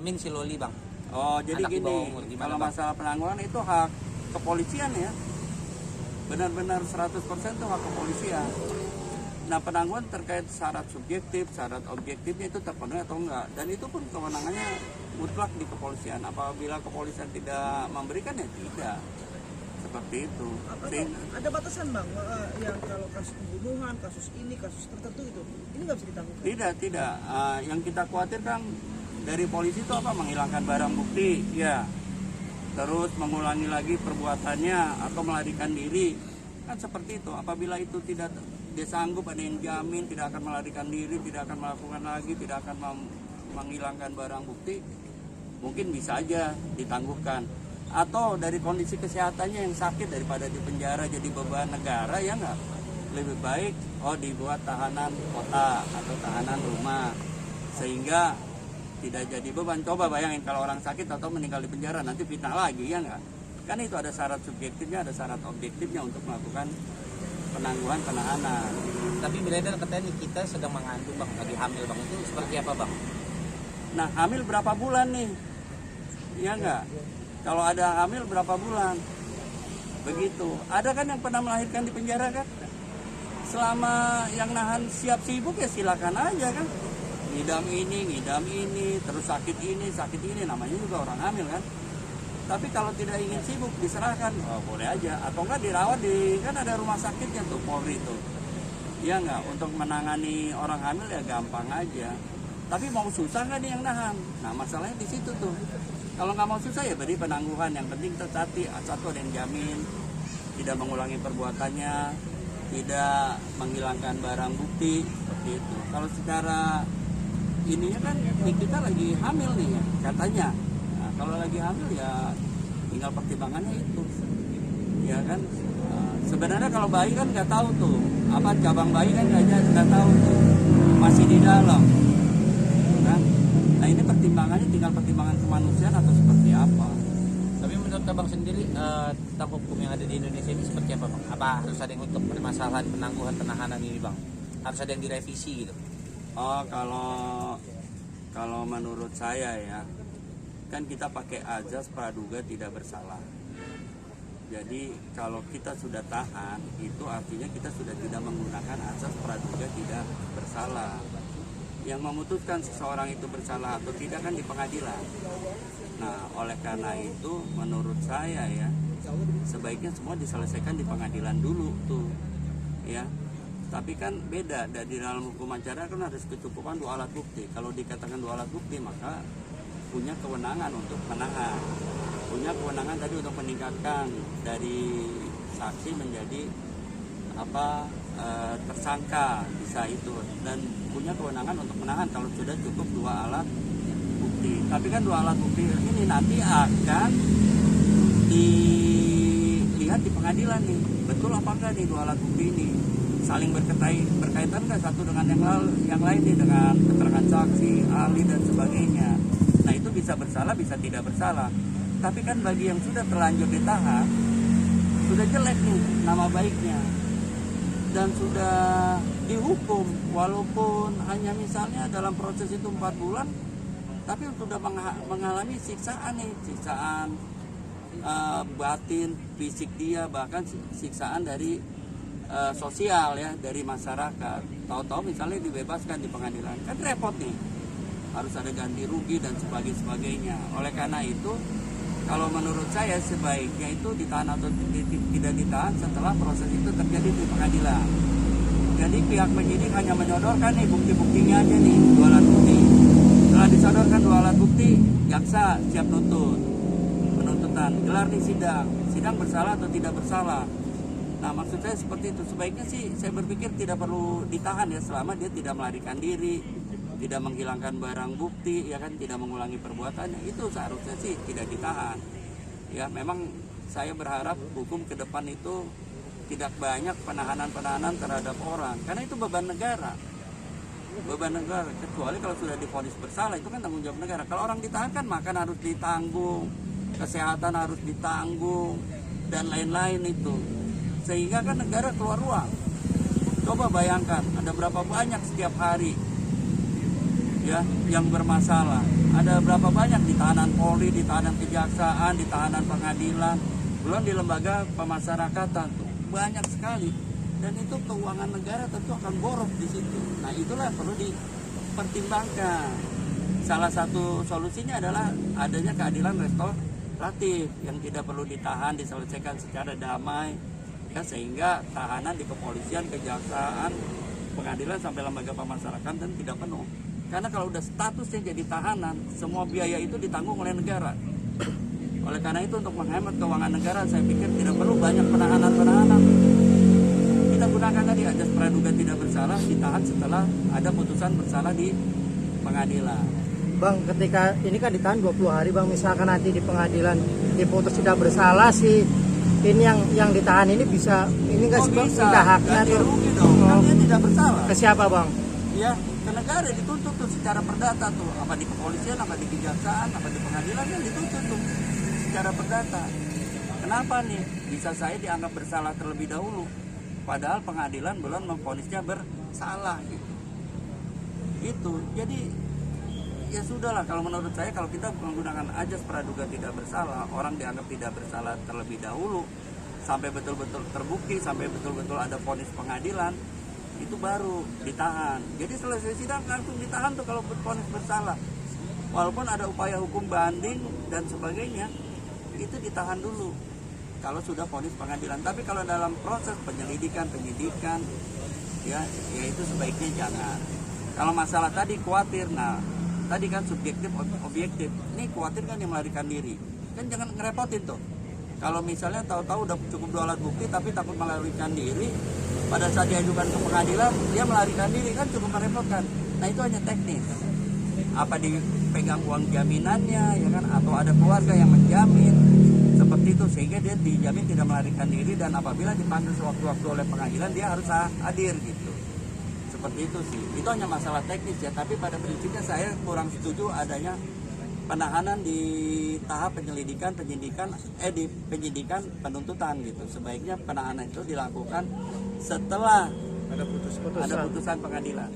Amin si Loli bang. Oh, jadi Anak di bawah gini, umur, gimana, kalau Bang? masalah penangguhan itu hak kepolisian ya. Benar-benar 100% itu hak kepolisian. Nah, penangguhan terkait syarat subjektif, syarat objektifnya itu terpenuhi atau enggak. Dan itu pun kewenangannya mutlak di kepolisian. Apabila kepolisian tidak memberikan ya tidak. Seperti itu. Ada batasan bang, yang kalau kasus pembunuhan, kasus ini, kasus tertentu itu, ini nggak bisa ditangguhkan? Tidak. Yang kita khawatirkan dari polisi itu apa? Menghilangkan barang bukti, ya. Terus mengulangi lagi perbuatannya atau melarikan diri. Kan seperti itu. Apabila itu tidak dia sanggup, ada yang jamin tidak akan melarikan diri, tidak akan melakukan lagi, tidak akan menghilangkan barang bukti, mungkin bisa aja ditangguhkan. Atau dari kondisi kesehatannya yang sakit, daripada di penjara jadi beban negara, ya enggak, lebih baik dibuat tahanan kota atau tahanan rumah sehingga tidak jadi beban. Coba bayangin kalau orang sakit atau meninggal di penjara, nanti fitnah lagi, ya enggak. Kan itu ada syarat subjektifnya, ada syarat objektifnya untuk melakukan penangguhan penahanan. Tapi beredar katanya kita sedang mengandung bang, lagi hamil bang, itu seperti apa bang? Nah, hamil berapa bulan nih? Ya enggak? Kalau ada hamil berapa bulan? Begitu. Ada kan yang pernah melahirkan di penjara kan? Selama yang nahan siap sibuk ya silakan aja kan. Ngidam ini, terus sakit ini, namanya juga orang hamil kan. Tapi kalau tidak ingin sibuk diserahkan, boleh aja. Atau enggak dirawat kan ada rumah sakitnya tuh, Polri tuh. Ya enggak, untuk menangani orang hamil ya gampang aja. Tapi mau susah nggak nih yang nahan? Nah, masalahnya di situ tuh. Kalau nggak mau susah ya beri penangguhan. Yang penting tertati, satu ada yang jamin, tidak mengulangi perbuatannya, tidak menghilangkan barang bukti, seperti itu. Kalau secara ininya kan kita lagi hamil nih ya, katanya. Nah, kalau lagi hamil ya tinggal pertimbangannya itu, ya kan. Sebenarnya kalau bayi kan nggak tahu tuh, apa cabang bayi kan nggak tahu tuh, masih di dalam. Nah, ini pertimbangannya tinggal pertimbangan kemanusiaan atau seperti apa. Tapi menurut abang sendiri tentang hukum yang ada di Indonesia ini seperti apa bang? Apa harus ada yang untuk permasalahan penangguhan penahanan ini bang? Harus ada yang direvisi gitu? Oh, kalau menurut saya ya, kan kita pakai azas praduga tidak bersalah. Jadi kalau kita sudah tahan, itu artinya kita sudah tidak menggunakan azas praduga tidak bersalah. Yang memutuskan seseorang itu bersalah atau tidak kan di pengadilan. Nah, oleh karena itu menurut saya ya, sebaiknya semua diselesaikan di pengadilan dulu tuh, ya. Tapi kan beda, dari dalam hukum acara kan harus kecukupan 2 alat bukti. Kalau dikatakan 2 alat bukti, maka punya kewenangan untuk menahan, punya kewenangan tadi untuk meningkatkan dari saksi menjadi tersangka, bisa itu, dan punya kewenangan untuk menahan kalau sudah cukup 2 alat bukti. Tapi kan 2 alat bukti ini nanti akan dilihat di pengadilan nih, betul apa enggak nih 2 alat bukti ini saling berkaitan nggak satu dengan yang lain nih, dengan keterangan saksi, ahli dan sebagainya. Nah, itu bisa bersalah, bisa tidak bersalah. Tapi kan bagi yang sudah terlanjur ditahan, sudah jelek nih nama baiknya, dan sudah dihukum, walaupun hanya misalnya dalam proses itu 4 bulan, tapi sudah mengalami siksaan nih, siksaan batin, fisik dia, bahkan siksaan dari sosial ya, dari masyarakat. Tahu-tahu misalnya dibebaskan di pengadilan, kan repot nih, harus ada ganti rugi dan sebagainya. Oleh karena itu, kalau menurut saya sebaiknya itu ditahan atau tidak ditahan setelah proses itu terjadi di pengadilan. Jadi pihak penyidik hanya menyodorkan nih bukti-buktinya aja nih, 2 alat bukti. Setelah disodorkan 2 alat bukti, jaksa siap nuntut, penuntutan, gelar nih sidang bersalah atau tidak bersalah. Nah, maksud saya seperti itu. Sebaiknya sih saya berpikir tidak perlu ditahan ya, selama dia tidak melarikan diri, tidak menghilangkan barang bukti, ya kan, tidak mengulangi perbuatannya, itu seharusnya sih tidak ditahan. Ya, memang saya berharap hukum ke depan itu tidak banyak penahanan terhadap orang, karena itu beban negara. Kecuali kalau sudah divonis bersalah, itu kan tanggung jawab negara. Kalau orang ditahan kan makan harus ditanggung, kesehatan harus ditanggung, dan lain-lain itu. Sehingga kan negara keluar uang. Coba bayangkan, ada berapa banyak setiap hari ya yang bermasalah. Ada berapa banyak di tahanan Polri, di tahanan kejaksaan, di tahanan pengadilan, belum di lembaga pemasyarakatan tuh banyak sekali. Dan itu keuangan negara tentu akan boros di situ. Nah itulah yang perlu dipertimbangkan. Salah satu solusinya adalah adanya keadilan restoratif yang tidak perlu ditahan, diselesaikan secara damai, ya, sehingga tahanan di kepolisian, kejaksaan, pengadilan sampai lembaga pemasyarakatan tidak penuh. Karena kalau udah statusnya jadi tahanan, semua biaya itu ditanggung oleh negara. Oleh karena itu untuk menghemat keuangan negara, saya pikir tidak perlu banyak penahanan. Kita gunakan tadi ajas praduga tidak bersalah, ditahan setelah ada putusan bersalah di pengadilan. Bang, ketika ini kan ditahan 20 hari Bang, misalkan nanti di pengadilan diputus tidak bersalah sih, ini yang ditahan ini bisa, ini nggak sih Bang, minta haknya ganti tuh rugi dong, kan dia tidak bersalah. ke siapa Bang? Ya, ke negara dituntut tuh secara perdata tuh, apa di kepolisian, apa di kejaksaan, apa di pengadilan, kan dituntut tuh secara perdata. Kenapa nih? Bisa saya dianggap bersalah terlebih dahulu, padahal pengadilan belum memvonisnya bersalah gitu. Itu, jadi ya sudahlah, kalau menurut saya kalau kita menggunakan ajas praduga tidak bersalah, orang dianggap tidak bersalah terlebih dahulu sampai betul-betul terbukti, sampai betul-betul ada vonis pengadilan, itu baru ditahan. Jadi selesai sidang langsung ditahan tuh kalau vonis bersalah. Walaupun ada upaya hukum banding dan sebagainya, itu ditahan dulu kalau sudah vonis pengadilan. Tapi kalau dalam proses penyelidikan, penyidikan, ya itu sebaiknya jangan. Kalau masalah tadi khawatir, nah tadi kan subjektif objektif, ini khawatir kan yang melarikan diri, kan jangan ngerepotin tuh. Kalau misalnya tahu-tahu udah cukup 2 alat bukti tapi takut melarikan diri, pada saat diajukan ke pengadilan dia melarikan diri, kan cukup merepotkan. Nah itu hanya teknis, apa dipegang uang jaminannya ya kan, atau ada keluarga yang menjamin seperti itu sehingga dia dijamin tidak melarikan diri, dan apabila dipanggil sewaktu-waktu oleh pengadilan dia harus hadir gitu. Seperti itu sih, itu hanya masalah teknis ya, tapi pada prinsipnya saya kurang setuju adanya penahanan di tahap penyelidikan, di penyidikan penuntutan gitu. Sebaiknya penahanan itu dilakukan setelah ada putusan pengadilan.